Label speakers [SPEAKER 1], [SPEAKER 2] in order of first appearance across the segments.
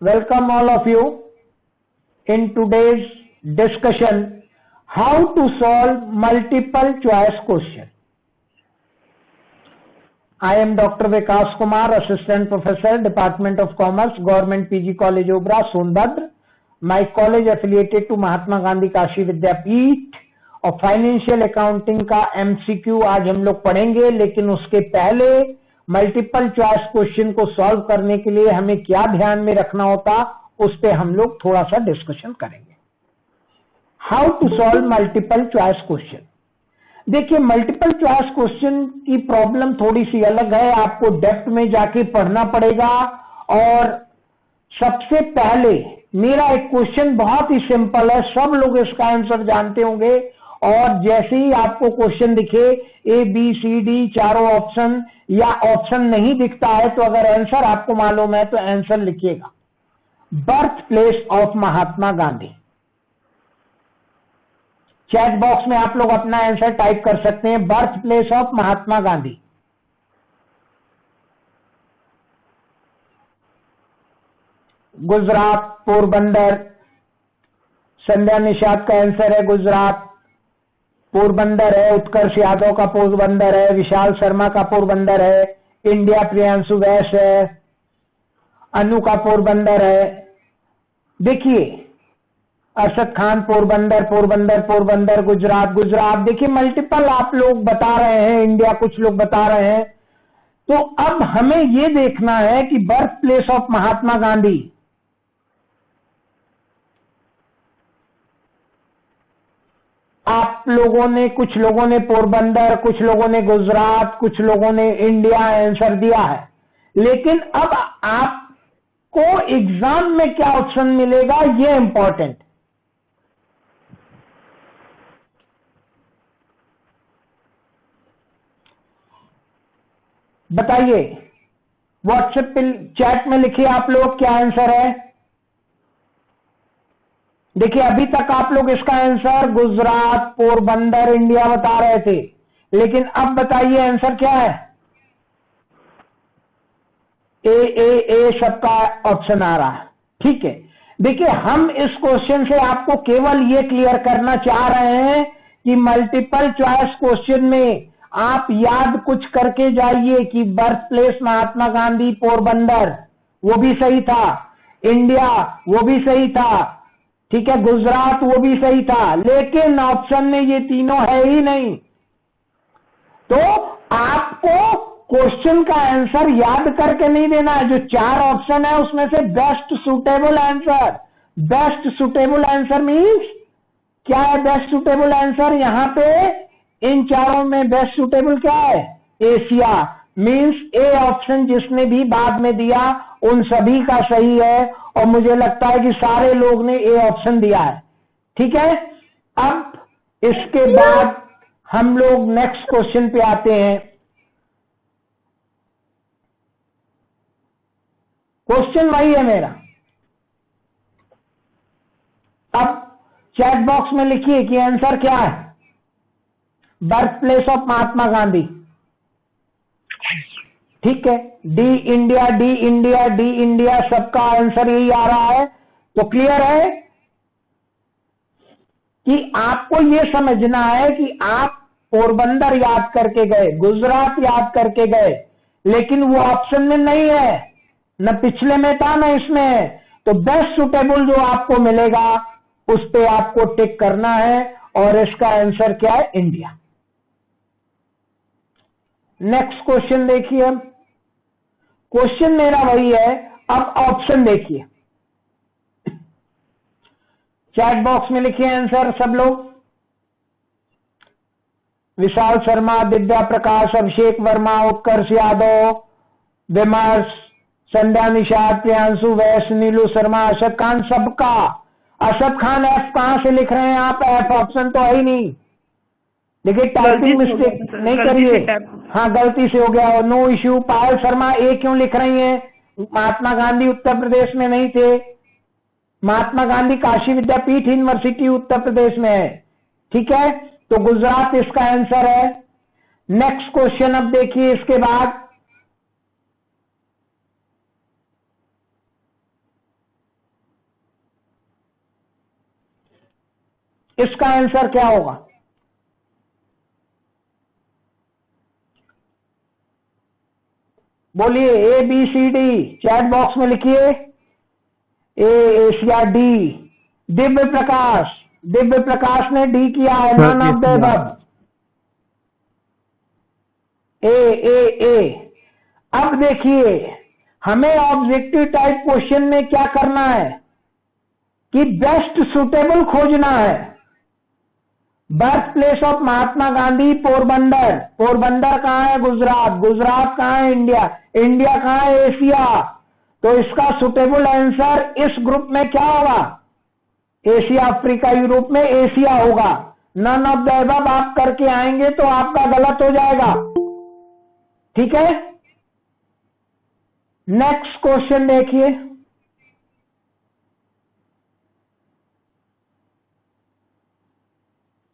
[SPEAKER 1] Welcome all of you in today's discussion how to solve multiple choice question. I am Dr. Vikas Kumar, Assistant Professor, Department of Commerce, Government PG College Obra, Sonbhadra. My college affiliated to Mahatma Gandhi Kashi विद्यापीठ और financial accounting का MCQ आज हम लोग पढ़ेंगे, लेकिन उसके पहले multiple choice question को सॉल्व करने के लिए हमें क्या ध्यान में रखना होता उस पे हम लोग थोड़ा सा डिस्कशन करेंगे. How to solve multiple choice question. देखिए, मल्टीपल चॉइस क्वेश्चन की प्रॉब्लम थोड़ी सी अलग है, आपको डेप्थ में जाके पढ़ना पड़ेगा. और सबसे पहले मेरा एक क्वेश्चन बहुत ही सिंपल है, सब लोग इसका आंसर जानते होंगे. और जैसे ही आपको क्वेश्चन दिखे ABCD चारों ऑप्शन या ऑप्शन नहीं दिखता है तो अगर आंसर आपको मालूम है तो आंसर लिखिएगा. Birth place of Mahatma Gandhi. Chat box में आप लोग अपना आंसर टाइप कर सकते हैं. Birth place of Mahatma Gandhi. Gujarat, Porbandar. संध्या निषाद का आंसर है गुजरात. पोरबंदर है. उत्कर्ष यादव का पोरबंदर है. विशाल शर्मा का पोरबंदर है. इंडिया प्रियांशु वैश है. अनु का पोरबंदर है. देखिए, अरशद खान पोरबंदर, पोरबंदर, पोरबंदर, गुजरात, गुजरात. देखिए, मल्टीपल आप लोग बता रहे हैं, इंडिया कुछ लोग बता रहे हैं. तो अब हमें यह देखना है कि birth place of Mahatma Gandhi आप लोगों ने, कुछ लोगों ने पोरबंदर, कुछ लोगों ने गुजरात, कुछ लोगों ने इंडिया आंसर दिया है. लेकिन अब आपको एग्जाम में क्या ऑप्शन मिलेगा ये इंपॉर्टेंट. बताइए, व्हाट्सएप पे चैट में लिखिए आप लोग क्या आंसर है. देखिए, अभी तक आप लोग इसका आंसर गुजरात, पोरबंदर, इंडिया बता रहे थे, लेकिन अब बताइए आंसर क्या है. ए सबका ऑप्शन आ रहा है. ठीक है. देखिए, हम इस क्वेश्चन से आपको केवल ये क्लियर करना चाह रहे हैं कि मल्टीपल चॉइस क्वेश्चन में आप याद कुछ करके जाइए कि बर्थ प्लेस महात्मा गांधी पोरबंदर वो भी सही था, इंडिया वो भी सही था, ठीक है, गुजरात वो भी सही था, लेकिन ऑप्शन में ये तीनों है ही नहीं. तो आपको क्वेश्चन का आंसर याद करके नहीं देना है. जो चार ऑप्शन है उसमें से best suitable answer. Best suitable answer means क्या है? बेस्ट सुटेबल आंसर यहां पे इन चारों में बेस्ट सुटेबल क्या है? एशिया. मीन्स ए ऑप्शन जिसने भी बाद में दिया उन सभी का सही है, और मुझे लगता है कि सारे लोग ने ए ऑप्शन दिया है. ठीक है. अब इसके बाद हम लोग नेक्स्ट क्वेश्चन पे आते हैं. क्वेश्चन वही है मेरा. अब चैट बॉक्स में लिखिए कि आंसर क्या है. Birth place of Mahatma Gandhi. ठीक है. D India, D India, D India, सबका आंसर यही आ रहा है. तो क्लियर है कि आपको यह समझना है कि आप पोरबंदर याद करके गए, गुजरात याद करके गए, लेकिन वो ऑप्शन में नहीं है, न पिछले में था न इसमें है. तो बेस्ट सुटेबल जो आपको मिलेगा उस पे आपको टिक करना है, और इसका आंसर क्या है? इंडिया. नेक्स्ट क्वेश्चन देखिए. क्वेश्चन मेरा वही है. अब ऑप्शन देखिए. चैट बॉक्स में लिखिए आंसर सब लोग. विशाल शर्मा, दिव्या प्रकाश, अभिषेक वर्मा, उत्कर्ष यादव, विमर्श, संध्या निषाद, प्रियांशु वैश्य, नीलू शर्मा, अरशद खान. सबका. अरशद खान एफ कहां से लिख रहे हैं आप? एफ ऑप्शन तो है ही नहीं. देखिए, टाइपिंग मिस्टेक नहीं करिए. हाँ, गलती से हो गया. No issue. Payal Sharma A क्यों लिख रही हैं? महात्मा गांधी उत्तर प्रदेश में नहीं थे. महात्मा गांधी काशी विद्यापीठ यूनिवर्सिटी उत्तर प्रदेश में है. ठीक है. तो गुजरात इसका आंसर है. नेक्स्ट क्वेश्चन अब देखिए इसके बाद. इसका आंसर क्या होगा? बोलिए, A B C D, chat box में लिखिए। ए एशिया, डी दिव्य प्रकाश, दिव्य प्रकाश ने डी किया है, नन ऑफ द अबव। ए। अब देखिए, हमें ऑब्जेक्टिव टाइप क्वेश्चन में क्या करना है कि बेस्ट सुटेबल खोजना है। Birth place of Mahatma Gandhi Porbandar, Porbandar कहां है? गुजरात, गुजरात कहां है? इंडिया, इंडिया कहां है? एशिया। तो इसका सुटेबल आंसर इस ग्रुप में क्या होगा? एशिया, अफ्रीका, यूरोप में एशिया होगा। नन ऑफ द अबव आप करके आएंगे तो आपका गलत हो जाएगा। ठीक है, नेक्स्ट क्वेश्चन देखिए।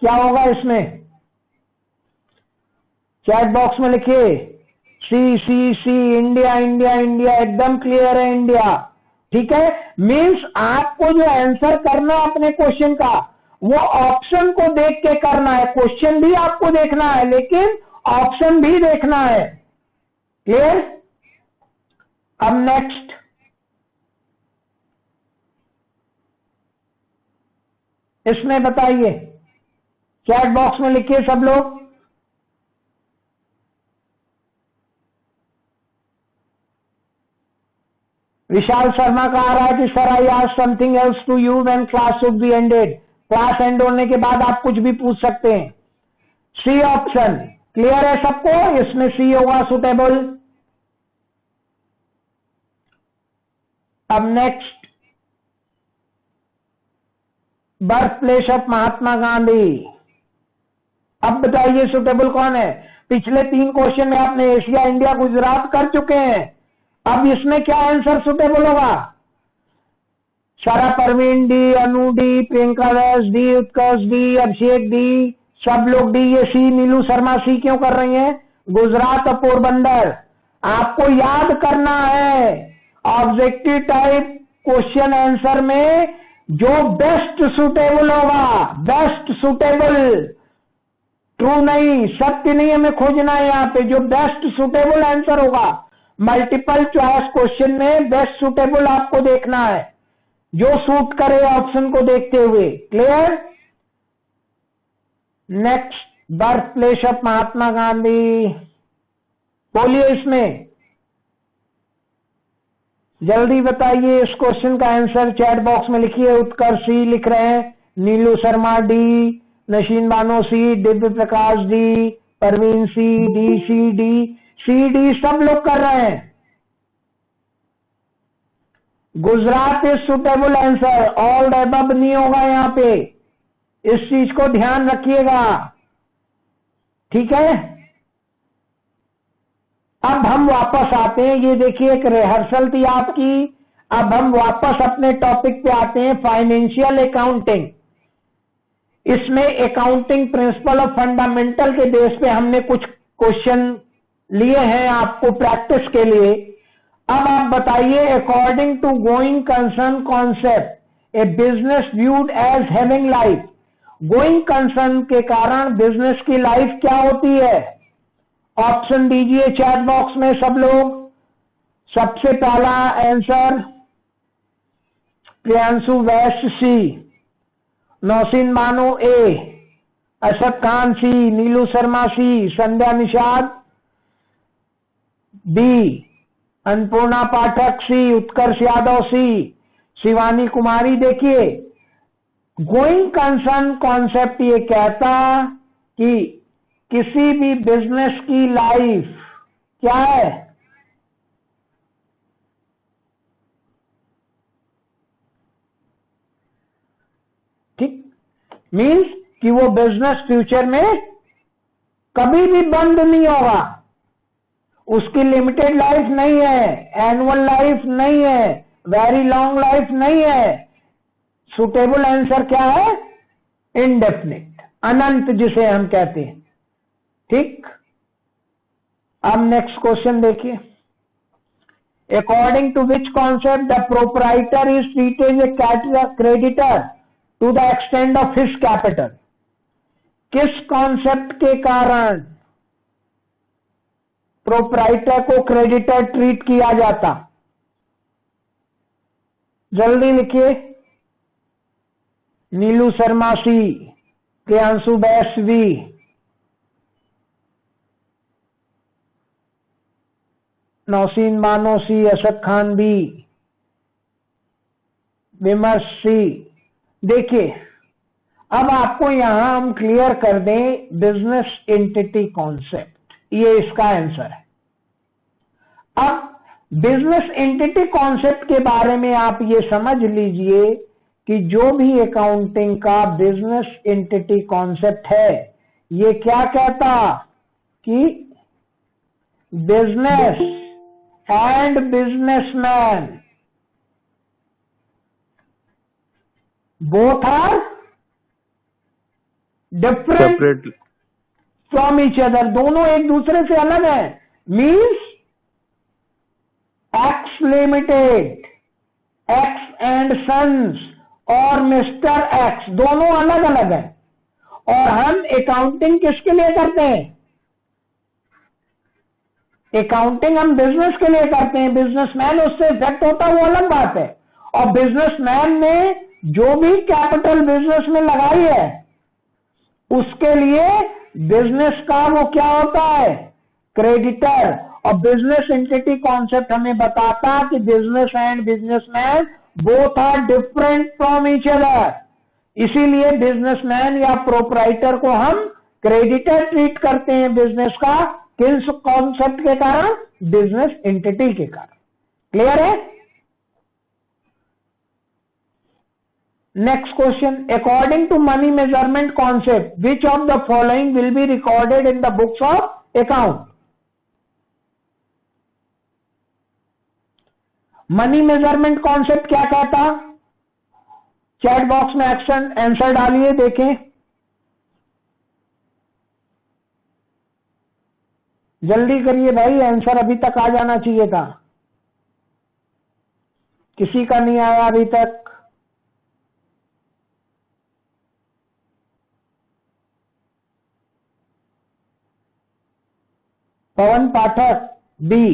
[SPEAKER 1] क्या होगा इसमें? चैट बॉक्स में लिखिए। सी, इंडिया, इंडिया, इंडिया, एकदम क्लियर है, इंडिया। ठीक है, मीन्स आपको जो आंसर करना है अपने क्वेश्चन का, वो ऑप्शन को देख के करना है। क्वेश्चन भी आपको देखना है, लेकिन ऑप्शन भी देखना है। क्लियर? अब नेक्स्ट, इसमें बताइए, चैट बॉक्स में लिखिए सब लोग। विशाल शर्मा का आ रहा है कि sir I ask something else to you when class should be ended. Class end होने के बाद आप कुछ भी पूछ सकते हैं। सी ऑप्शन क्लियर है सबको? इसमें सी होगा सुटेबल। अब next, birth place of Mahatma Gandhi. अब बताइए सुटेबल कौन है? पिछले 3 क्वेश्चन में आपने एशिया, इंडिया, गुजरात कर चुके हैं। अब इसमें क्या आंसर सुटेबल होगा? सारा परवीन डी, अनु डी, प्रियंका दास डी, उत्कर्ष डी, अभिषेक डी, सब लोग डी। ये सी, नीलू शर्मा सी क्यों कर रही हैं? गुजरात और पोरबंदर। आपको याद करना है ऑब्जेक्टिव टाइप क्वेश्चन आंसर में जो बेस्ट सुटेबल होगा, बेस्ट सुटेबल, ट्रू नहीं, सत्य नहीं हमें खोजना है यहाँ पे, जो बेस्ट सुटेबल आंसर होगा। मल्टीपल चॉइस क्वेश्चन में बेस्ट सुटेबल आपको देखना है, जो सूट करे ऑप्शन को देखते हुए। Clear? Next, birth place of Mahatma Gandhi. बोलिए इसमें, जल्दी बताइए इस क्वेश्चन का आंसर। चैट बॉक्स में लिखिए। उत्कर्ष सी लिख रहे हैं, नीलू शर्मा डी, नशीन बानो सी, दिव्य प्रकाश डी, परवीन सी, डी सी डी, सब लोग कर रहे हैं। Gujarat is suitable answer, all the above नहीं होगा यहाँ पे, इस चीज को ध्यान रखिएगा। ठीक है, अब हम वापस आते हैं। ये देखिए, एक रिहर्सल थी आपकी। अब हम वापस अपने टॉपिक पे आते हैं, फाइनेंशियल अकाउंटिंग। इसमें अकाउंटिंग प्रिंसिपल और फंडामेंटल के बेस पे हमने कुछ क्वेश्चन लिए हैं आपको प्रैक्टिस के लिए। अब आप बताइए, according to going concern concept a business viewed as having life. Going concern के कारण बिजनेस की लाइफ क्या होती है? ऑप्शन दीजिए चैट बॉक्स में सब लोग। सबसे पहला आंसर प्रियांशु वैश्य सी, नौसीन बानो ए, असद खान सी, नीलू शर्मा सी, संध्या निषाद बी, अन्नपूर्णा पाठक सी, उत्कर्ष यादव सी, शिवानी कुमारी। देखिए, गोइंग कंसर्न कॉन्सेप्ट ये कहता कि किसी भी बिजनेस की लाइफ क्या है? ठीक, मीन्स कि वो बिजनेस फ्यूचर में कभी भी बंद नहीं होगा, उसकी लिमिटेड लाइफ नहीं है, एनुअल लाइफ नहीं है, वेरी लॉन्ग लाइफ नहीं है। सुटेबल आंसर क्या है? इनडेफिनिट, अनंत जिसे हम कहते हैं। ठीक, अब नेक्स्ट क्वेश्चन देखिए। According to which concept the proprietor is treated as a creditor to the extent of his capital. किस कॉन्सेप्ट के कारण प्रोप्राइटर को क्रेडिटर ट्रीट किया जाता? जल्दी लिखिए। नीलू शर्मा सी, प्रियांशु बैस वी, नौसीन मानो सी, असद खान बी, विमर्श सी। देखिए, अब आपको यहां हम क्लियर कर दें बिजनेस एंटिटी कॉन्सेप्ट, ये इसका आंसर है। अब बिजनेस एंटिटी कॉन्सेप्ट के बारे में आप ये समझ लीजिए कि जो भी अकाउंटिंग का बिजनेस एंटिटी कॉन्सेप्ट है, ये क्या कहता कि business and businessman both are different from each other, दोनों एक दूसरे से अलग है। Means X limited, X and sons और मिस्टर एक्स दोनों अलग अलग है। और हम अकाउंटिंग किसके लिए करते हैं? अकाउंटिंग हम बिजनेस के लिए करते हैं। बिजनेसमैन उससे इफेक्ट होता है, वो अलग बात है। और बिजनेसमैन ने जो भी कैपिटल बिजनेस में लगाई है, उसके लिए बिजनेस का वो क्या होता है? क्रेडिटर। और बिजनेस एंटिटी कॉन्सेप्ट हमें बताता कि business and businessman both are different from each other. इसीलिए बिजनेसमैन या प्रोप्राइटर को हम क्रेडिटर ट्रीट करते हैं बिजनेस का। किस कॉन्सेप्ट के कारण? बिजनेस एंटिटी के कारण। क्लियर है? Next question, according to money measurement concept, which of the following will be recorded in the books of account? Money measurement concept क्या कहता? चैट बॉक्स में एक्शन आंसर डालिए, देखें। जल्दी करिए भाई, आंसर अभी तक आ जाना चाहिए था। किसी का नहीं आया अभी तक। पवन पाठक बी,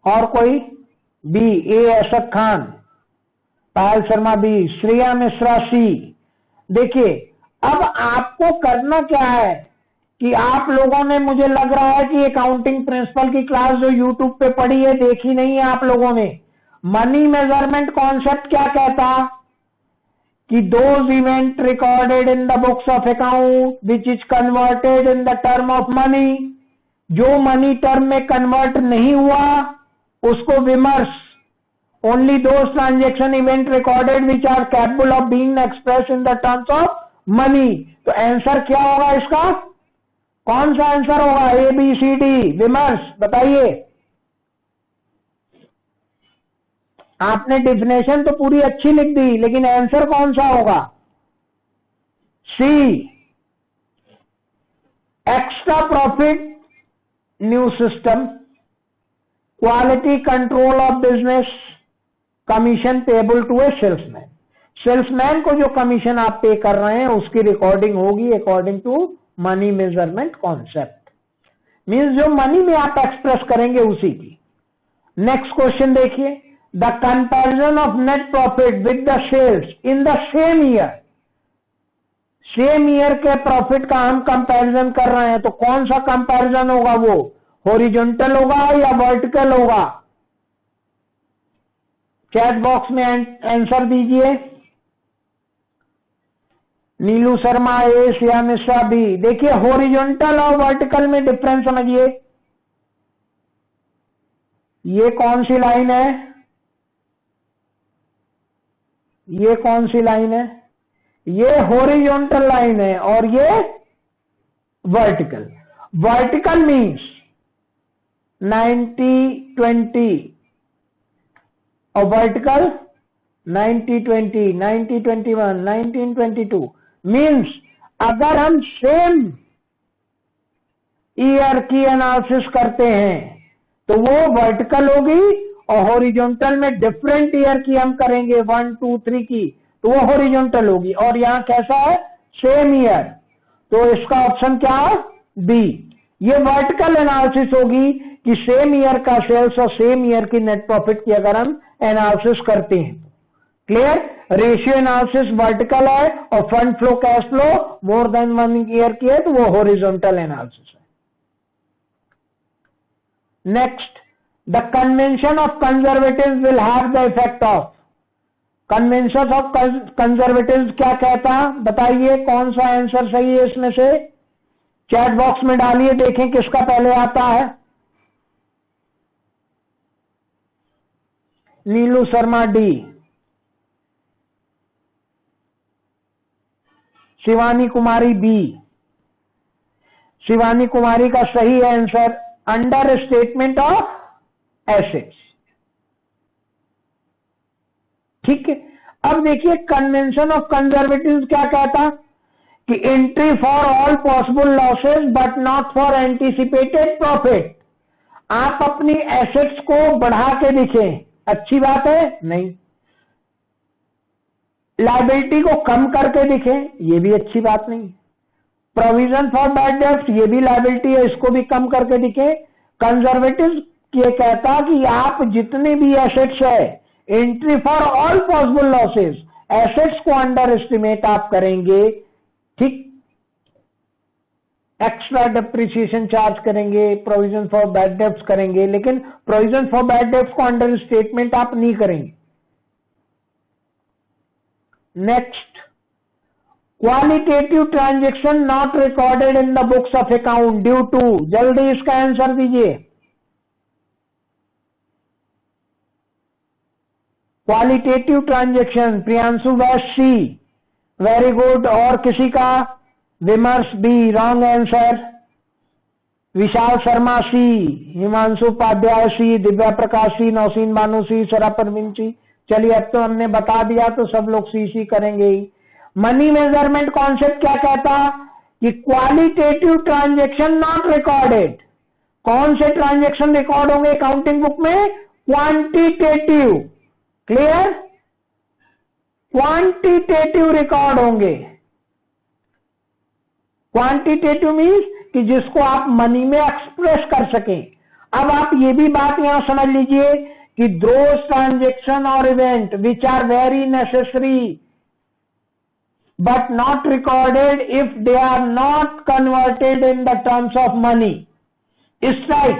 [SPEAKER 1] और कोई? बी। ए असद खान, पायल शर्मा बी, श्रेया मिश्रा सी। देखिए, अब आपको करना क्या है कि आप लोगों ने, मुझे लग रहा है कि अकाउंटिंग प्रिंसिपल की क्लास जो यूट्यूब पे पढ़ी है, देखी नहीं है आप लोगों ने। मनी मेजरमेंट कॉन्सेप्ट क्या कहता कि those event recorded in the books of account which is converted in the term of money, जो मनी टर्म में कन्वर्ट नहीं हुआ उसको विमर्श। Only those transaction event recorded which are capable of being express in the terms of money. तो answer क्या होगा इसका? कौन सा आंसर होगा? ए बी सी डी, विमर्श। बताइए। आपने डिफिनेशन तो पूरी अच्छी लिख दी, लेकिन आंसर कौन सा होगा? C, extra profit new system, quality control of business, commission payable to a salesman. Salesman को जो कमीशन आप पे कर रहे हैं उसकी रिकॉर्डिंग होगी according to money measurement concept. Means जो मनी में आप एक्सप्रेस करेंगे उसी की। नेक्स्ट क्वेश्चन देखिए, the comparison of net profit with the sales in the same year. Same year के प्रॉफिट का हम कंपैरिजन कर रहे हैं, तो कौन सा कंपैरिजन होगा? वो हॉरिजॉन्टल होगा या वर्टिकल होगा? चैट बॉक्स में आंसर दीजिए। नीलू शर्मा ए, श्रेया मिश्रा बी। देखिए, हॉरिजॉन्टल और वर्टिकल में डिफरेंस समझिए। ये कौन सी लाइन है? ये कौन सी लाइन है? ये हॉरिजॉन्टल लाइन है और ये वर्टिकल। वर्टिकल मीन्स 90-20 और वर्टिकल 90-20, 90-21, 19-22। मीन्स अगर हम सेम ईयर की एनालिसिस करते हैं तो वो वर्टिकल होगी, और हॉरिजॉन्टल में डिफरेंट ईयर की हम करेंगे 1, 2, 3 की, तो वो हॉरिजॉन्टल होगी। और यहाँ कैसा है, सेम ईयर, तो इसका ऑप्शन क्या है, बी। ये वर्टिकल एनालिसिस होगी कि सेम ईयर का सेल्स और सेम ईयर की नेट प्रॉफिट की अगर हम एनालिसिस करते हैं। क्लियर, रेशियो एनालिसिस वर्टिकल है और fund flow cash flow more than 1 year की है तो वो हॉरिजॉन्टल एनालिसिस है। Next, the convention of conservative will have the effect of. Convention of conservative क्या कहता है, बताइए कौन सा आंसर सही है इसमें से, चैट बॉक्स में डालिए, देखें किसका पहले आता है। नीलू शर्मा डी, शिवानी कुमारी बी। शिवानी कुमारी का सही answer under statement of assets. ठीक है, अब देखिए कन्वेंशन ऑफ कंजर्वेटिव क्या कहता कि entry for all possible losses but not for anticipated profit. आप अपनी एसेट्स को बढ़ा के दिखें, अच्छी बात है नहीं। लायबिलिटी को कम करके दिखें, ये भी अच्छी बात नहीं। प्रोविजन फॉर बैड डेब्ट, ये भी लायबिलिटी है, इसको भी कम करके दिखे। कंजर्वेटिव ये कहता कि आप जितने भी एसेट्स है, entry for all possible losses, assets को अंडर एस्टिमेट आप करेंगे, ठीक, एक्स्ट्रा डिप्रिसिएशन चार्ज करेंगे, प्रोविजन फॉर बैड डेब्ट्स करेंगे, लेकिन प्रोविजन फॉर बैड डेब्ट्स को अंडर स्टेटमेंट आप नहीं करेंगे। Next, qualitative transaction not recorded in the books of account due to, जल्दी इसका आंसर दीजिए। क्वालिटेटिव ट्रांजेक्शन, प्रियांशु वैश्य सी, वेरी गुड। और किसी का, विमर्श B, wrong answer. Vishal Sharma सी, हिमांशु उपाध्याय सी, दिव्या प्रकाश सी, नौसीन बानू सी, सरा परवीन सी। चलिए अब तो हमने बता दिया तो सब लोग सी करेंगे ही। मनी मेजरमेंट कॉन्सेप्ट क्या कहता कि क्वालिटेटिव ट्रांजेक्शन नॉट रिकॉर्डेड। कौन से ट्रांजेक्शन रिकॉर्ड होंगे अकाउंटिंग बुक में, क्वांटिटेटिव। क्लियर, क्वांटिटेटिव रिकॉर्ड होंगे। क्वांटिटेटिव मीन्स कि जिसको आप मनी में एक्सप्रेस कर सकें। अब आप ये भी बात यहां समझ लीजिए कि दोज ट्रांजेक्शन और event which are very necessary but not recorded if they are not converted in the terms of money, इस टाइप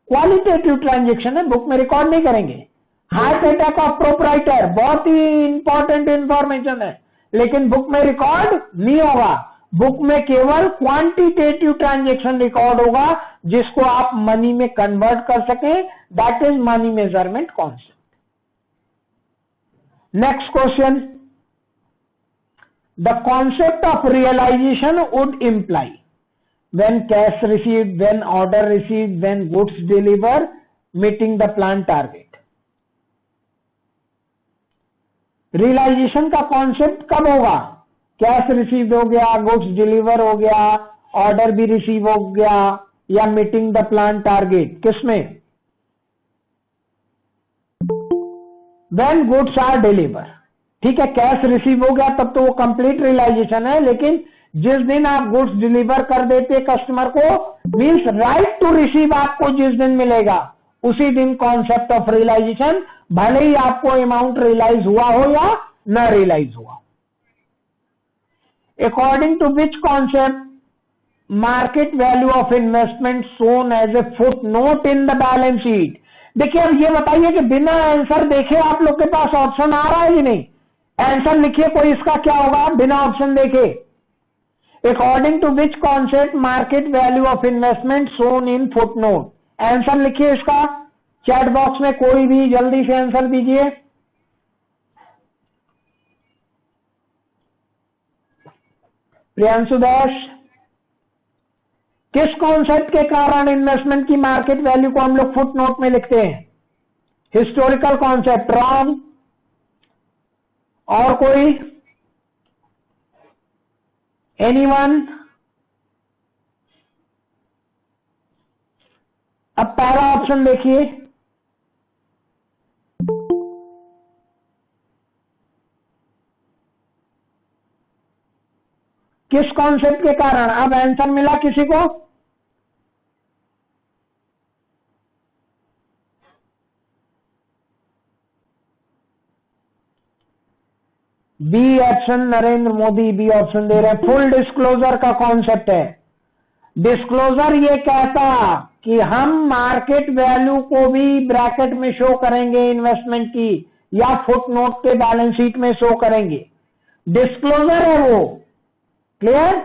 [SPEAKER 1] क्वालिटेटिव ट्रांजेक्शन है, बुक में रिकॉर्ड नहीं करेंगे। हार्ट अटैक ऑफ प्रोप्राइटर बहुत ही इंपॉर्टेंट इंफॉर्मेशन है, लेकिन book में रिकॉर्ड नहीं होगा। बुक में केवल क्वांटिटेटिव ट्रांजेक्शन रिकॉर्ड होगा जिसको आप मनी में कन्वर्ट कर सकें, that is money measurement concept. Next question, the concept of realization would imply when cash received, when order received, when goods delivered, meeting the plan target. Realisation का concept कब होगा, cash receive हो गया, goods deliver हो गया, order भी receive हो गया, या मीटिंग द प्लान टारगेट, किसमें, व्हेन गुड्स आर डिलीवर। ठीक है, कैश रिसीव हो गया तब तो वो कंप्लीट रियलाइजेशन है, लेकिन जिस दिन आप गुड्स डिलीवर कर देते कस्टमर को, मींस राइट टू रिसीव आपको जिस दिन मिलेगा उसी दिन कॉन्सेप्ट ऑफ रियलाइजेशन, भले ही आपको अमाउंट रियलाइज हुआ हो या न रियलाइज हुआ। According to which concept market value of investment shown as a footnote in the balance sheet. देखिए अब ये बताइए कि बिना आंसर देखे आप लोग के पास ऑप्शन आ रहा है कि नहीं, आंसर लिखिए कोई, इसका क्या होगा बिना ऑप्शन देखे। According to which concept market value of investment shown in footnote, answer लिखिए इसका चैट बॉक्स में, कोई भी जल्दी से आंसर दीजिए। प्रियांशु दास, किस कॉन्सेप्ट के कारण इन्वेस्टमेंट की मार्केट वैल्यू को हम लोग फुट नोट में लिखते हैं, हिस्टोरिकल कॉन्सेप्ट, रॉन्ग। और कोई, एनीवन? अब पहला ऑप्शन देखिए, किस कॉन्सेप्ट के कारण? अब आंसर मिला किसी को? B option Narendra Modi B option दे रहे हैं। फुल डिस्क्लोजर का कॉन्सेप्ट है। डिस्क्लोजर ये कहता कि हम मार्केट वैल्यू को भी ब्रैकेट में शो करेंगे इन्वेस्टमेंट की, या फुटनोट के बैलेंस शीट में शो करेंगे। डिस्क्लोजर है वो। क्लियर?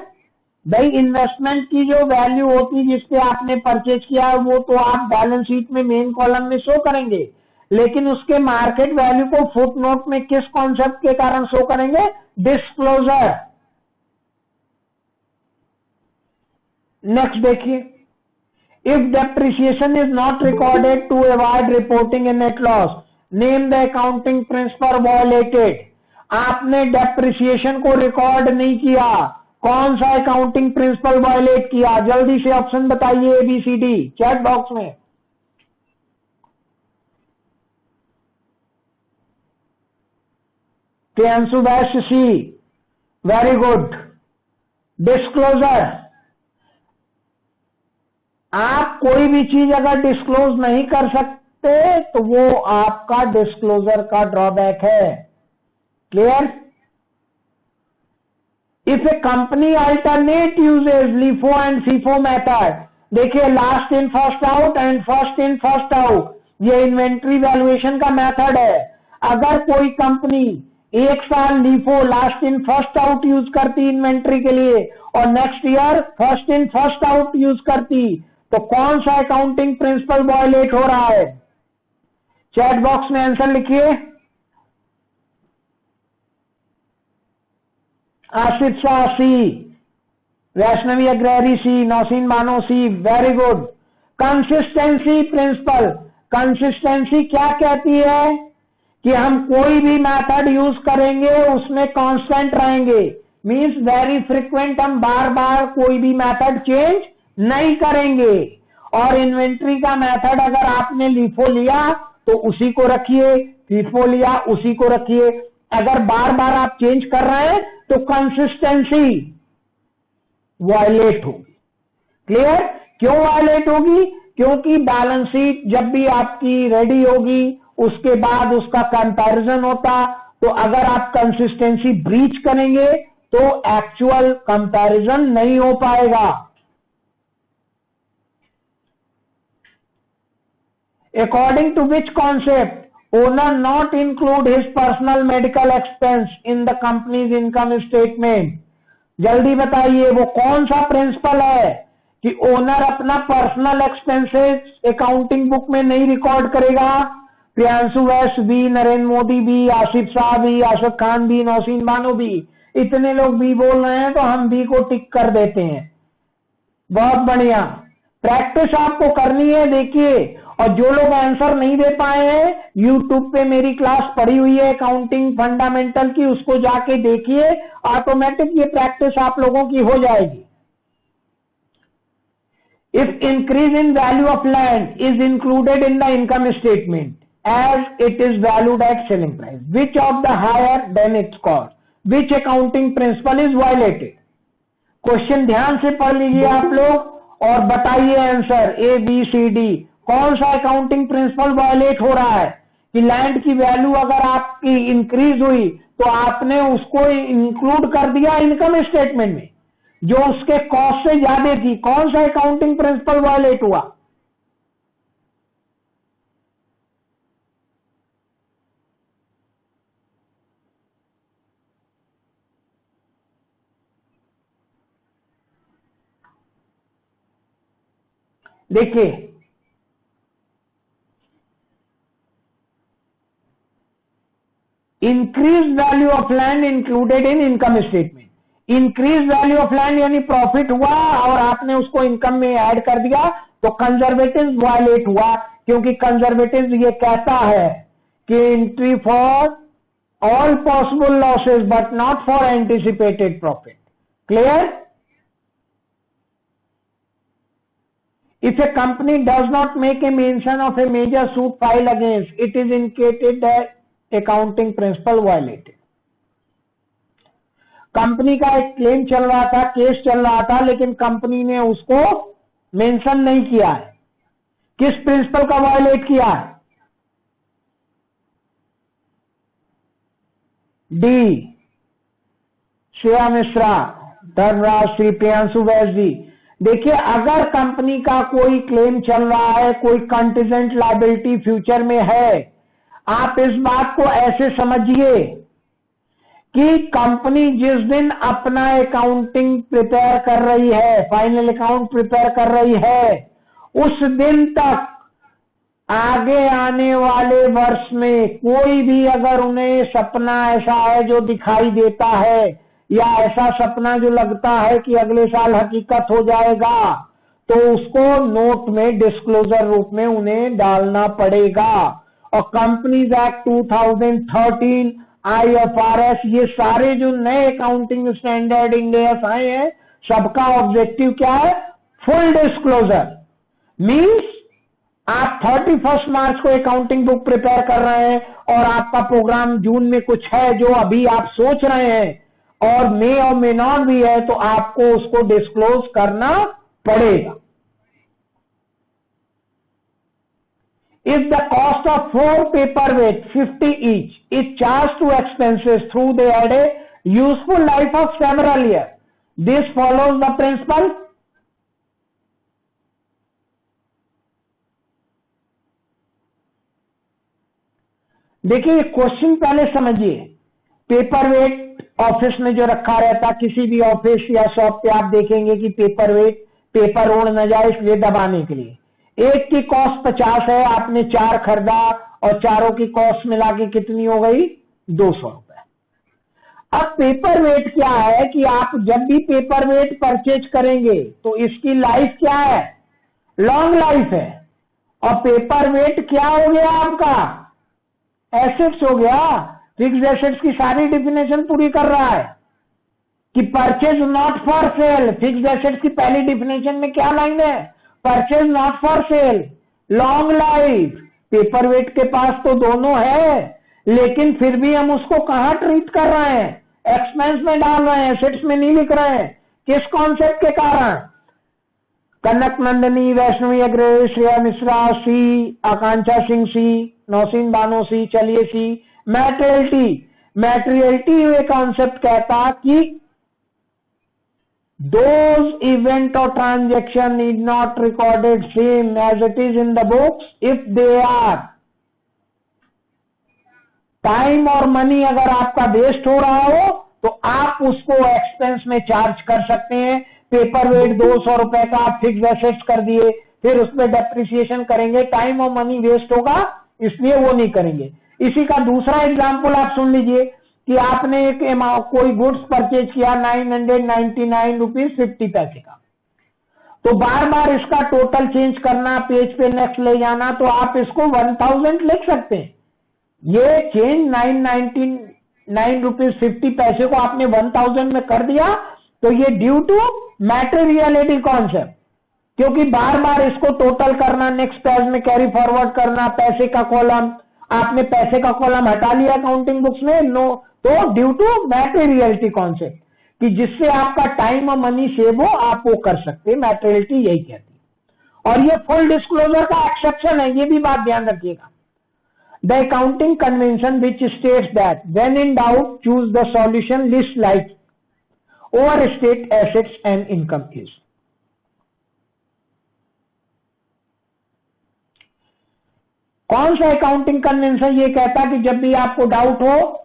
[SPEAKER 1] भाई इन्वेस्टमेंट की जो वैल्यू होती जिससे आपने परचेज किया है वो तो आप बैलेंस शीट में मेन कॉलम में शो करेंगे, लेकिन उसके मार्केट वैल्यू को फुटनोट में किस कॉन्सेप्ट के कारण शो करेंगे? डिस्क्लोजर। नेक्स्ट देखिए, if depreciation is not recorded to avoid reporting a net loss, name the accounting principle violated. आपने डेप्रिसिएशन को रिकॉर्ड नहीं किया, कौन सा अकाउंटिंग प्रिंसिपल वायलेट किया? जल्दी से ऑप्शन बताइए ABCD चैट बॉक्स में। प्रियांशु वैश्य सी, वेरी गुड। डिस्क्लोजर। आप कोई भी चीज अगर डिस्क्लोज नहीं कर सकते तो वो आपका डिस्क्लोजर का ड्रॉबैक है। Clear? If a company alternate uses LIFO and FIFO method, देखिए last in first out and first in first out, ये इन्वेंट्री वैल्यूएशन का मेथड है। अगर कोई कंपनी एक साल LIFO last in first out use करती इन्वेंट्री के लिए और next year first in first out use करती, तो कौन सा अकाउंटिंग प्रिंसिपल वायलेट हो रहा है? चैट बॉक्स में आंसर लिखिए। Asif Shah C, Vaishnavi Agrahari C, Nausheen Bano C, very good. Consistency principle. Consistency क्या कहती है? कि हम कोई भी मेथड यूज करेंगे उसमें कांस्टेंट रहेंगे, मींस वेरी फ्रीक्वेंट, हम बार बार कोई भी मेथड चेंज नहीं करेंगे। और इन्वेंट्री का मेथड अगर आपने LIFO लिया तो उसी को रखिए, FIFO लिया उसी को रखिए। अगर बार बार आप चेंज कर रहे हैं तो कंसिस्टेंसी वायलेट होगी। क्लियर? क्यों वायलेट होगी? क्योंकि बैलेंस शीट जब भी आपकी रेडी होगी उसके बाद उसका कंपैरिजन होता, तो अगर आप कंसिस्टेंसी ब्रीच करेंगे तो एक्चुअल कंपैरिजन नहीं हो पाएगा। According to which concept, owner not include his personal medical expense in the company's income statement? जल्दी बताइए वो कौन सा प्रिंसिपल है कि ओनर अपना पर्सनल एक्सपेंसेस अकाउंटिंग बुक में नहीं रिकॉर्ड करेगा? प्रियांशु वैश्य भी, नरेंद्र मोदी भी, आसिफ शाह भी, आशफ खान भी, नौसीन बानो भी। इतने लोग भी बोल रहे हैं तो हम भी को टिक कर देते हैं। बहुत बढ़िया। प्रैक्टिस आपको करनी है। देखिए, और जो लोग आंसर नहीं दे पाए हैं, यूट्यूब पे मेरी क्लास पड़ी हुई है अकाउंटिंग फंडामेंटल की, उसको जाके देखिए, ऑटोमेटिक ये प्रैक्टिस आप लोगों की हो जाएगी। If increase in value of land is included in the income statement as it is valued at selling price, which of the higher than its cost, which accounting principle is violated? Question ध्यान से पढ़ लीजिए आप लोग और बताइए answer ABCD। कौन सा अकाउंटिंग प्रिंसिपल वायलेट हो रहा है कि लैंड की वैल्यू अगर आपकी इंक्रीज हुई तो आपने उसको इंक्लूड कर दिया इनकम स्टेटमेंट में जो उसके कॉस्ट से ज्यादा थी? कौन सा अकाउंटिंग प्रिंसिपल वायलेट हुआ? देखिए, increase value of land included in income statement. Increase value of land यानी प्रॉफिट हुआ और आपने उसको इनकम में ऐड कर दिया तो कंजर्वेटिव वायलेट हुआ, क्योंकि कंजर्वेटिव ये कहता है कि entry for all possible losses but not for anticipated profit. Clear? If a company does not make a mention of a major suit filed against, it is indicated that accounting principle violated. Company का एक claim चल रहा था, case चल रहा था, लेकिन company ने उसको मेंशन नहीं किया है। किस प्रिंसिपल का वायलेट किया है? डी, श्रेया मिश्रा, धर्मराज, श्री प्रियांशु वैस जी। देखिए, अगर कंपनी का कोई क्लेम चल रहा है, कोई कंटीजेंट लायबिलिटी फ्यूचर में है, आप इस बात को ऐसे समझिए कि कंपनी जिस दिन अपना अकाउंटिंग प्रिपेयर कर रही है, फाइनल अकाउंट प्रिपेयर कर रही है, उस दिन तक आगे आने वाले वर्ष में कोई भी अगर उन्हें सपना ऐसा है जो दिखाई देता है, या ऐसा सपना जो लगता है कि अगले साल हकीकत हो जाएगा, तो उसको नोट में डिस्क्लोजर रूप में उन्हें डालना पड़ेगा। और कंपनीज एक्ट 2013, IFRS, ये सारे जो नए अकाउंटिंग स्टैंडर्ड इंडिया आए हैं, सबका ऑब्जेक्टिव क्या है? Full disclosure. मीन्स आप 31 मार्च को अकाउंटिंग बुक प्रिपेयर कर रहे हैं और आपका प्रोग्राम जून में कुछ है जो अभी आप सोच रहे हैं, और मे और मे नॉट भी है, तो आपको उसको डिस्क्लोज करना पड़ेगा। If the cost of 4 paperweight 50 each is charged to expenses through they had a useful life of several years, this follows the principle. देखिए, क्वेश्चन पहले समझिए। पेपरवेट ऑफिस में जो रखा रहता, किसी भी ऑफिस या शॉप पे आप देखेंगे कि पेपरवेट, पेपर उड़ न जाए इसलिए दबाने के लिए, एक की कॉस्ट 50 है, आपने 4 खरीदा और चारों की कॉस्ट मिला के कितनी हो गई? 200 रुपए। अब पेपरवेट क्या है कि आप जब भी पेपरवेट परचेज करेंगे तो इसकी लाइफ क्या है? लॉन्ग लाइफ है। और पेपरवेट क्या हो गया आपका? एसेट्स हो गया। फिक्स्ड एसेट्स की सारी डिफिनेशन पूरी कर रहा है कि purchase not for sale. Fixed assets की पहली डिफिनेशन में क्या लाइन है? Purchase not for sale, long life. Paperweight के पास तो दोनों है, लेकिन फिर भी हम उसको कहां ट्रीट कर रहे हैं? एक्सपेंस में डाल रहे हैं, एसेट्स में नहीं लिख रहे हैं। किस कॉन्सेप्ट के कारण? कनक नंदनी, वैष्णवी अग्रवाल, श्रेया मिश्रा सी, आकांक्षा सिंह सी, नौसीन बानो सी, चलिए सी। मैटेरियलिटी, मैटेरियलिटी ये कॉन्सेप्ट कहता कि those event or transaction need not recorded same as it is in the books if they are time और मनी अगर आपका वेस्ट हो रहा हो तो आप उसको एक्सपेंस में चार्ज कर सकते हैं। पेपर वेट 200 रुपए का आप फिक्स एसेट्स कर दिए, फिर उसमें डेप्रिसिएशन करेंगे, टाइम और मनी वेस्ट होगा, इसलिए वो नहीं करेंगे। इसी का दूसरा एग्जांपल आप सुन लीजिए कि आपने एक कोई गुड्स परचेज किया 999 रुपीज 50 पैसे का, तो बार बार इसका टोटल चेंज करना, पेज पे नेक्स्ट ले जाना, तो आप इसको 1000 लिख सकते हैं। ये चेंज 999 रुपीज 50 पैसे को आपने 1000 में कर दिया, तो ये ड्यू टू मैटेरियलिटी कॉन्सेप्ट, क्योंकि बार बार इसको टोटल करना, नेक्स्ट पेज में कैरी फॉरवर्ड करना, पैसे का कॉलम, आपने पैसे का कॉलम हटा लिया अकाउंटिंग बुक्स में, नो, तो ड्यू टू मैटेरियलिटी कॉन्सेप्ट कि जिससे आपका टाइम और मनी सेव हो, आप वो कर सकते हैं। मैटेरियलिटी यही कहती है। और ये फुल डिस्क्लोजर का एक्सेप्शन है, ये भी बात ध्यान रखिएगा। The accounting convention which states that when in doubt choose the solution list like over state assets and income is. कौन सा अकाउंटिंग कन्वेंशन ये कहता कि जब भी आपको डाउट हो,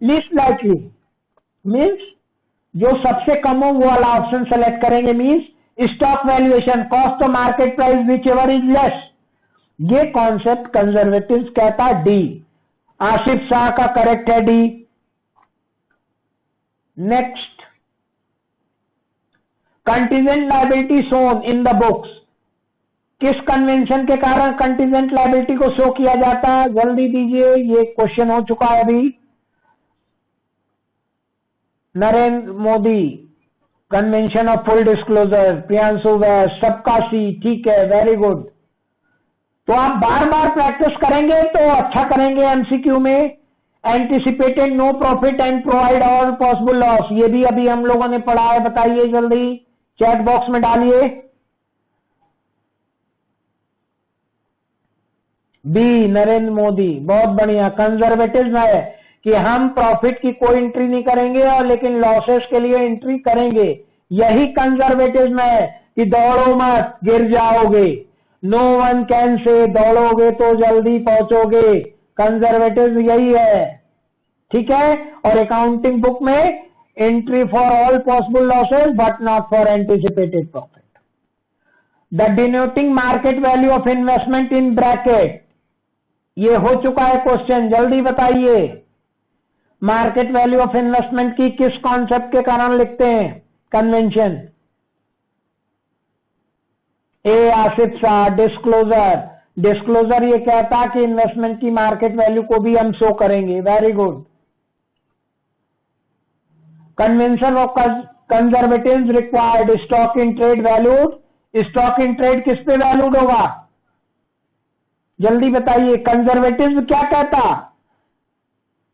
[SPEAKER 1] लीस्ट लाइकली मीन्स जो सबसे कम हो वो वाला ऑप्शन सेलेक्ट करेंगे। Means stock valuation, cost of market price which ever is less. ये कॉन्सेप्ट कंजर्वेटिव कहता डी। आसिफ शाह का करेक्ट है D. Next, contingent liability shown in the books. किस कन्वेंशन के कारण कंटीजेंट लायबिलिटी को शो किया जाता है? जल्दी दीजिए, ये क्वेश्चन हो चुका है अभी। Narendra Modi, convention of full disclosure, Priyanshu वैस, सबका सी, ठीक है, वेरी गुड। तो आप बार बार प्रैक्टिस करेंगे तो अच्छा करेंगे एमसीक्यू में। Anticipated no profit and provide all possible loss, ये भी अभी हम लोगों ने पढ़ा है, बताइए जल्दी चैट बॉक्स में डालिए। बी नरेंद्र मोदी, बहुत बढ़िया। कंजर्वेटिव है कि हम प्रॉफिट की कोई एंट्री नहीं करेंगे और लेकिन लॉसेस के लिए एंट्री करेंगे, यही कंजर्वेटिव है कि दौड़ो मत गिर जाओगे। नो वन कैन से दौड़ोगे तो जल्दी पहुंचोगे, कंजर्वेटिव यही है, ठीक है। और अकाउंटिंग बुक में entry for all possible losses but not for anticipated profit. The denoting market value of investment in bracket, ये हो चुका है क्वेश्चन, जल्दी बताइए। मार्केट वैल्यू ऑफ इन्वेस्टमेंट की किस कॉन्सेप्ट के कारण लिखते हैं, कन्वेंशन। ए आसिफ शाह, डिस्क्लोजर। डिस्क्लोजर ये कहता कि इन्वेस्टमेंट की मार्केट वैल्यू को भी हम शो करेंगे, very good. Convention of conservative required stock in trade valued, stock in trade किस पे वैल्यूड होगा, जल्दी बताइए। कंजर्वेटिव क्या कहता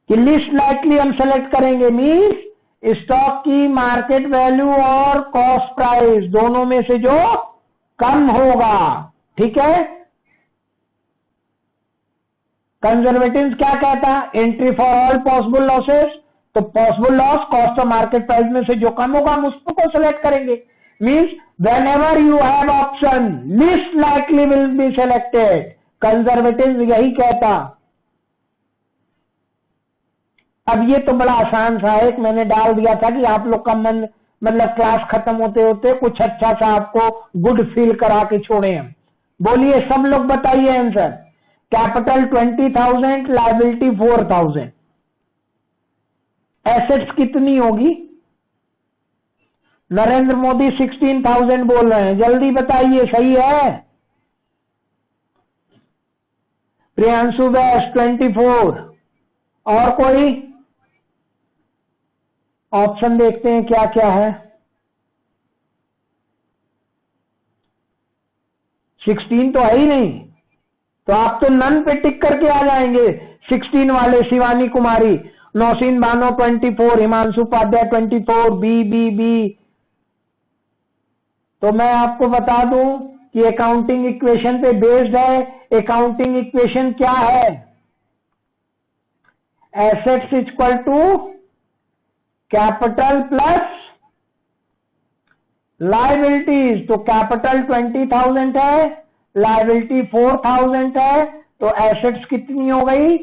[SPEAKER 1] कि लिस्ट लाइकली हम सेलेक्ट करेंगे, मीन्स स्टॉक की मार्केट वैल्यू और कॉस्ट प्राइस दोनों में से जो कम होगा, ठीक है। कंजर्वेटिव क्या कहता, entry for all possible losses, तो possible loss cost of market price में से जो कम होगा हम उसको सेलेक्ट करेंगे, means whenever you have option least likely will be selected. Conservative यही कहता। अब ये तो बड़ा आसान सा है, एक मैंने डाल दिया था कि आप लोग का मन मतलब क्लास खत्म होते होते कुछ अच्छा सा आपको गुड फील करा के छोड़े हम। बोलिए सब लोग बताइए आंसर। कैपिटल 20,000, लायबिलिटी 4,000, एसेट्स कितनी होगी? नरेंद्र मोदी 16,000 बोल रहे हैं, जल्दी बताइए, सही है? प्रियांशु वैश 24, और कोई? ऑप्शन देखते हैं क्या क्या है। 16 तो है ही नहीं, तो आप तो नन पे टिक करके आ जाएंगे। 16 वाले Shivani Kumari, Nausheen Bano 24, Himanshu Upadhyay 24, B B B. तो मैं आपको बता दूं कि अकाउंटिंग इक्वेशन पे बेस्ड है। अकाउंटिंग इक्वेशन क्या है? Assets equal to capital plus liabilities. तो कैपिटल 20,000 है, लायबिलिटी 4,000 है, तो एसेट्स कितनी हो गई?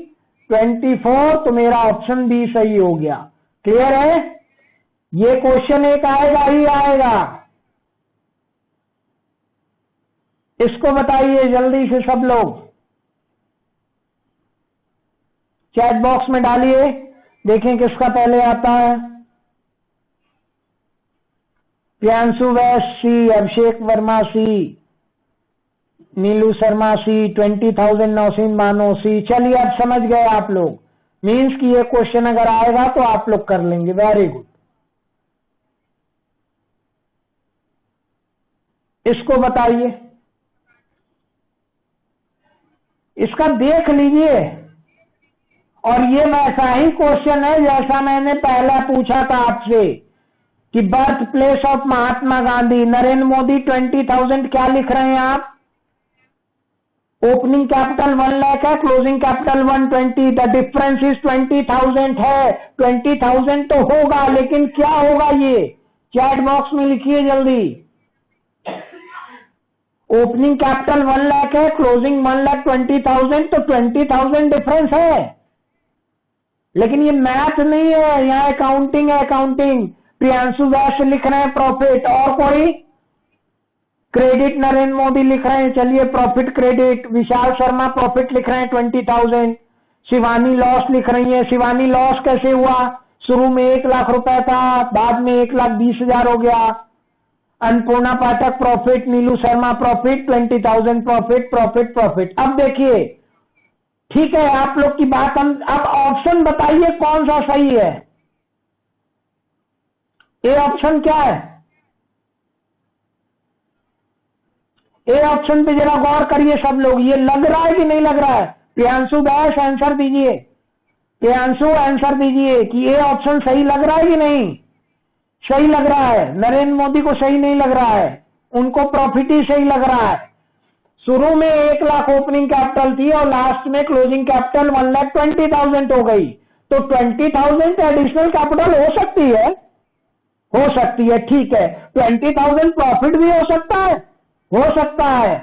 [SPEAKER 1] 24। तो मेरा ऑप्शन बी सही हो गया। क्लियर है? ये क्वेश्चन एक आएगा ही आएगा, इसको बताइए जल्दी से सब लोग, चैट बॉक्स में डालिए, देखें किसका पहले आता है। प्रियांशु वैश सी, अभिषेक वर्मा सी, नीलू शर्मा सी, 20,000 नौशीन बानो सी। चलिए अब समझ गए आप लोग, मीन्स कि ये क्वेश्चन अगर आएगा तो आप लोग कर लेंगे, वेरी गुड। इसको बताइए, इसका देख लीजिए। और ये वैसा ही क्वेश्चन है जैसा मैंने पहला पूछा था आपसे कि birth place of Mahatma Gandhi. Narendra Modi 20,000 क्या लिख रहे हैं आप? ओपनिंग कैपिटल 1 लाख है, closing capital 120, the difference is 20,000 है। 20,000 तो होगा, लेकिन क्या होगा ये चैट बॉक्स में लिखिए जल्दी। ओपनिंग कैपिटल 1 लाख है, क्लोजिंग 1,20,000, तो 20,000 डिफरेंस है, लेकिन ये मैथ नहीं है, यहाँ अकाउंटिंग है, अकाउंटिंग। प्रियांशु वैश्य लिख रहे हैं प्रॉफिट, और कोई? क्रेडिट नरेंद्र मोदी लिख रहे हैं, चलिए profit credit. Vishal Sharma profit लिख रहे हैं 20,000। शिवानी लॉस लिख रही है। शिवानी लॉस कैसे हुआ? शुरू में 1 लाख रुपए था, बाद में 1,20,000 हो गया। Annapurna Pathak profit, Neelu Sharma profit, 20,000 profit, profit, profit. अब देखिए, ठीक है आप लोग की बात, हम अब ऑप्शन बताइए कौन सा सही है। ए ऑप्शन क्या है? ए ऑप्शन पे जरा गौर करिए सब लोग, ये लग रहा है कि नहीं लग रहा है? प्रियांशु वैश आंसर दीजिए। प्रियांशु आंसर दीजिए कि ये ऑप्शन सही लग रहा है कि नहीं? सही लग रहा है। नरेंद्र मोदी को सही नहीं लग रहा है, उनको प्रॉफिट ही सही लग रहा है। शुरू में 1 लाख ओपनिंग कैपिटल थी और लास्ट में क्लोजिंग कैपिटल 1,20,000 हो गई, तो 20,000 एडिशनल कैपिटल हो सकती है, हो सकती है, ठीक है। 20,000 प्रॉफिट भी हो सकता है, हो सकता है।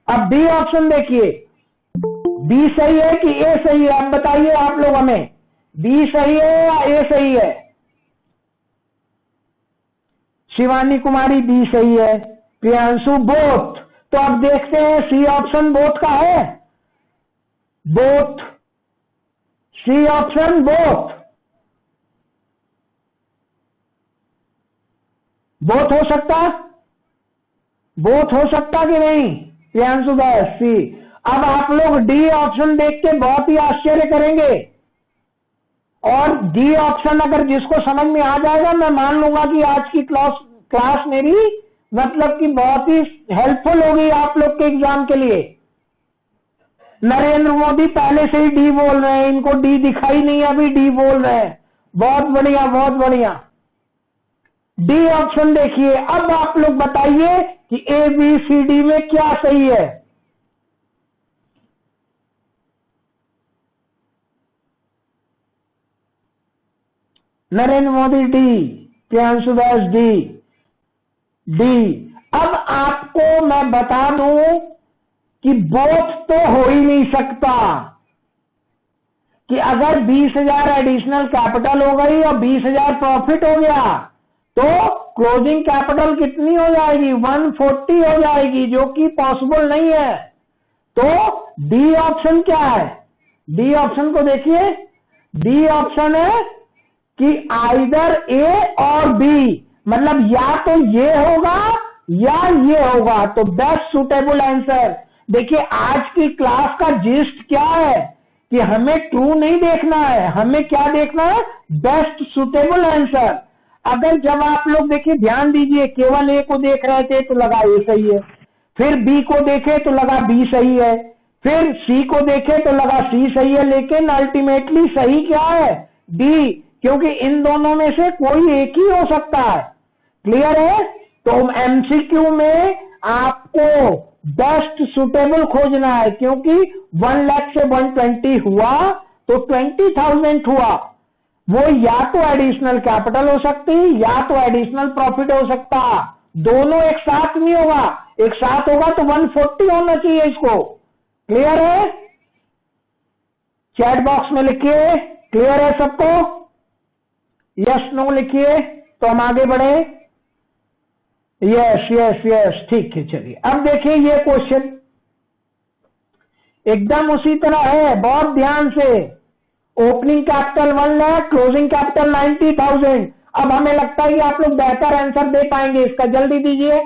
[SPEAKER 1] अब बी ऑप्शन देखिए, बी सही है कि ए सही है? अब बताइए आप लोग हमें, बी सही है या ए सही है? शिवानी कुमारी बी सही है, प्रियांशु बोथ। तो अब देखते हैं सी ऑप्शन बोथ का है, both, C option both, both हो सकता, बोथ हो सकता कि नहीं? प्रियांशु दास सी। अब आप लोग डी ऑप्शन देख के बहुत ही आश्चर्य करेंगे, और डी ऑप्शन अगर जिसको समझ में आ जाएगा, मैं मान लूंगा कि आज की क्लास मेरी मतलब कि बहुत ही हेल्पफुल होगी आप लोग के एग्जाम के लिए। नरेंद्र मोदी पहले से ही डी बोल रहे हैं, इनको डी दिखाई नहीं, अभी डी बोल रहे हैं। बहुत बढ़िया, बहुत बढ़िया। डी ऑप्शन देखिए। अब आप लोग बताइए कि ए बी सी डी में क्या सही है? नरेंद्र मोदी डी, प्रियांशु दास डी, डी। अब आपको मैं बता दूं कि बोथ तो हो ही नहीं सकता, कि अगर 20,000 एडिशनल कैपिटल हो गई और 20,000 प्रॉफिट हो गया तो क्लोजिंग कैपिटल कितनी हो जाएगी? 140 हो जाएगी, जो कि पॉसिबल नहीं है। तो डी ऑप्शन क्या है? डी ऑप्शन को देखिए, डी ऑप्शन है कि आइदर ए और बी, मतलब या तो ये होगा या ये होगा। तो बेस्ट सुटेबल आंसर देखिए, आज की क्लास का जिस्ट क्या है कि हमें ट्रू नहीं देखना है, हमें क्या देखना है? Best suitable answer. अगर जब आप लोग देखिए, ध्यान दीजिए, केवल ए को देख रहे थे तो लगा ए सही है, फिर बी को देखे तो लगा बी सही है, फिर सी को देखे तो लगा सी सही है, लेकिन अल्टीमेटली सही क्या है? डी, क्योंकि इन दोनों में से कोई एक ही हो सकता है। क्लियर है? तो एमसीक्यू में आपको बेस्ट सुटेबल खोजना है, क्योंकि 1 लाख से 120 हुआ तो 20,000 हुआ, वो या तो एडिशनल कैपिटल हो सकती, या तो एडिशनल प्रॉफिट हो सकता। दोनों एक साथ नहीं होगा, एक साथ होगा तो 140 होना चाहिए इसको। क्लियर है? चैट बॉक्स में लिखिए, क्लियर है सबको? यस नो लिखिए तो हम आगे बढ़े। यस यस यस, ठीक है। चलिए अब देखिए, ये क्वेश्चन एकदम उसी तरह है, बहुत ध्यान से। Opening capital 1 lakh, closing capital 90,000। अब हमें लगता है कि आप लोग बेहतर आंसर दे पाएंगे इसका, जल्दी दीजिए।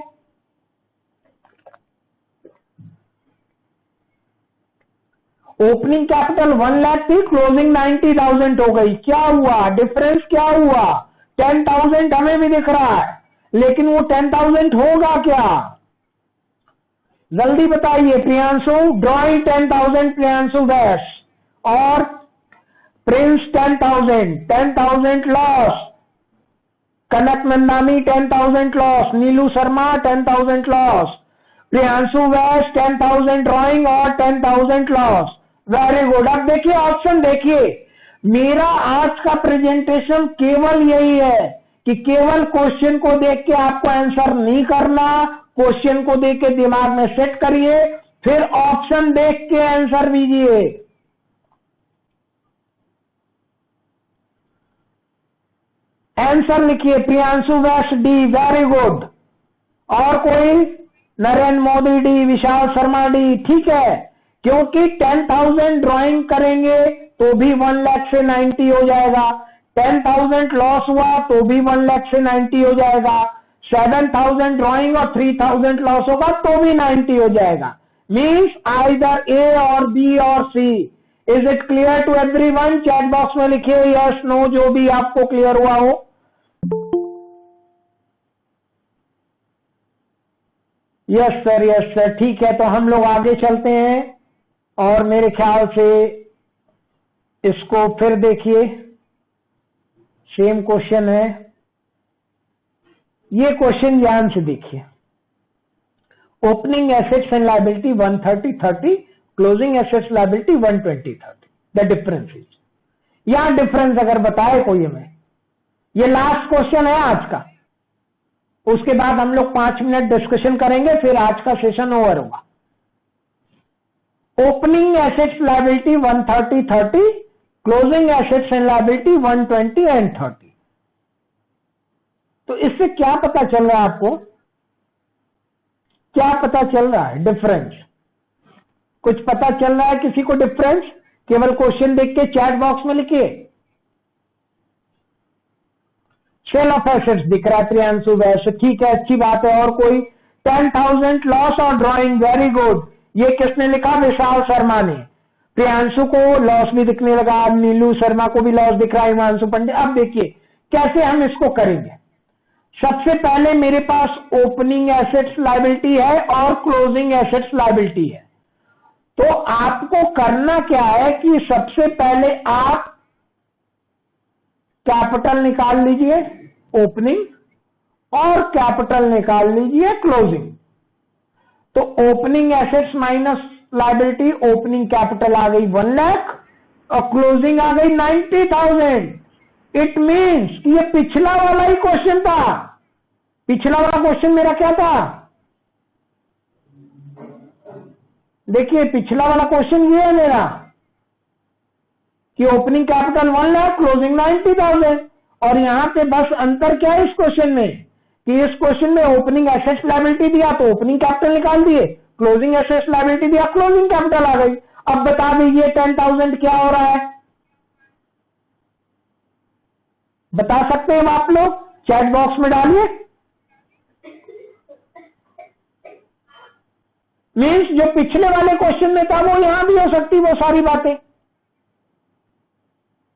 [SPEAKER 1] ओपनिंग कैपिटल 1 लाख थी, क्लोजिंग 90,000 हो गई। क्या हुआ? डिफरेंस क्या हुआ? 10,000 हमें भी दिख रहा है, लेकिन वो 10,000 होगा क्या? जल्दी बताइए प्रियांशु। ड्रॉइंग 10,000 प्रियांशु वैश, और प्रिंस 10,000, 10,000 लॉस। कनक नंदानी 10,000 लॉस, नीलू शर्मा 10,000 लॉस, प्रियांशु वैश 10,000 ड्रॉइंग और 10,000 लॉस। Very good. अब देखिए ऑप्शन देखिए, मेरा आज का प्रेजेंटेशन केवल यही है कि केवल क्वेश्चन को देख के आपको आंसर नहीं करना, क्वेश्चन को देख के दिमाग में सेट करिए, फिर ऑप्शन देख के आंसर दीजिए। आंसर लिखिए, प्रियांशु वैश डी, वेरी गुड। और कोई? नरेंद्र मोदी डी, विशाल शर्मा डी, ठीक है। क्योंकि 10,000 ड्राइंग करेंगे तो भी 1 लाख से 90 हो जाएगा, 10,000 लॉस हुआ तो भी 1 लाख से 90 हो जाएगा, 7,000 ड्राइंग और 3,000 लॉस होगा तो भी 90 हो जाएगा। मीन्स आइदर ए और बी और C. Is it clear to everyone? Chat box में लिखिए यस नो, जो भी आपको क्लियर हुआ हो। यस सर, ठीक है। तो हम लोग आगे चलते हैं, और मेरे ख्याल से इसको फिर देखिए, सेम क्वेश्चन है। ये क्वेश्चन ध्यान से देखिए, opening assets and liability 130/30, closing assets liability 120/30, the difference is, यहां डिफरेंस अगर बताए कोई हमें, ये लास्ट क्वेश्चन है आज का, उसके बाद हम लोग 5 मिनट डिस्कशन करेंगे, फिर आज का सेशन ओवर होगा। Opening assets liability 130/30, closing assets and liability 120/30। तो इससे क्या पता चल रहा है आपको, क्या पता चल रहा है डिफरेंस? कुछ पता चल रहा है किसी को डिफरेंस? केवल क्वेश्चन देख के चैट बॉक्स में लिखिए। सेल ऑफ एसेट्स दिख रहा है प्रियांशु वैश्य, ठीक है, अच्छी बात है। और कोई? 10,000 लॉस और ड्रॉइंग, वेरी गुड। ये किसने लिखा? विशाल शर्मा ने। प्रियांशु को लॉस भी दिखने लगा, नीलू शर्मा को भी लॉस दिख रहा है, हिमांशु पंडित। अब देखिए कैसे हम इसको करेंगे। सबसे पहले मेरे पास ओपनिंग एसेट्स लायबिलिटी है और क्लोजिंग एसेट्स लायबिलिटी है। तो आपको करना क्या है कि सबसे पहले आप कैपिटल निकाल लीजिए ओपनिंग, और कैपिटल निकाल लीजिए क्लोजिंग। तो opening assets minus liability, opening capital आ गई 1 लाख और क्लोजिंग आ गई 90,000। इट मीन्स कि ये पिछला वाला ही क्वेश्चन था। पिछला वाला क्वेश्चन मेरा क्या था? देखिए पिछला वाला क्वेश्चन ये है मेरा कि ओपनिंग कैपिटल 1 लाख, क्लोजिंग 90,000। और यहां पे बस अंतर क्या है इस क्वेश्चन में कि इस क्वेश्चन में ओपनिंग एसेट्स लायबिलिटी दिया तो ओपनिंग कैपिटल निकाल दिए, क्लोजिंग एसेट्स लायबिलिटी दिया, क्लोजिंग कैपिटल आ गई। अब बता दीजिए 10,000 क्या हो रहा है? बता सकते हैं आप लोग? चैट बॉक्स में डालिए। मीन्स जो पिछले वाले क्वेश्चन में था वो यहां भी हो सकती, वो सारी बातें।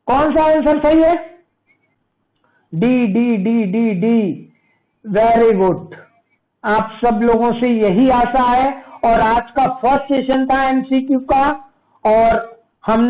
[SPEAKER 1] कौन सा आंसर सही है? D D D D D, very good. आप सब लोगों से यही आशा है। और आज का फर्स्ट सेशन था एमसीक्यू का, और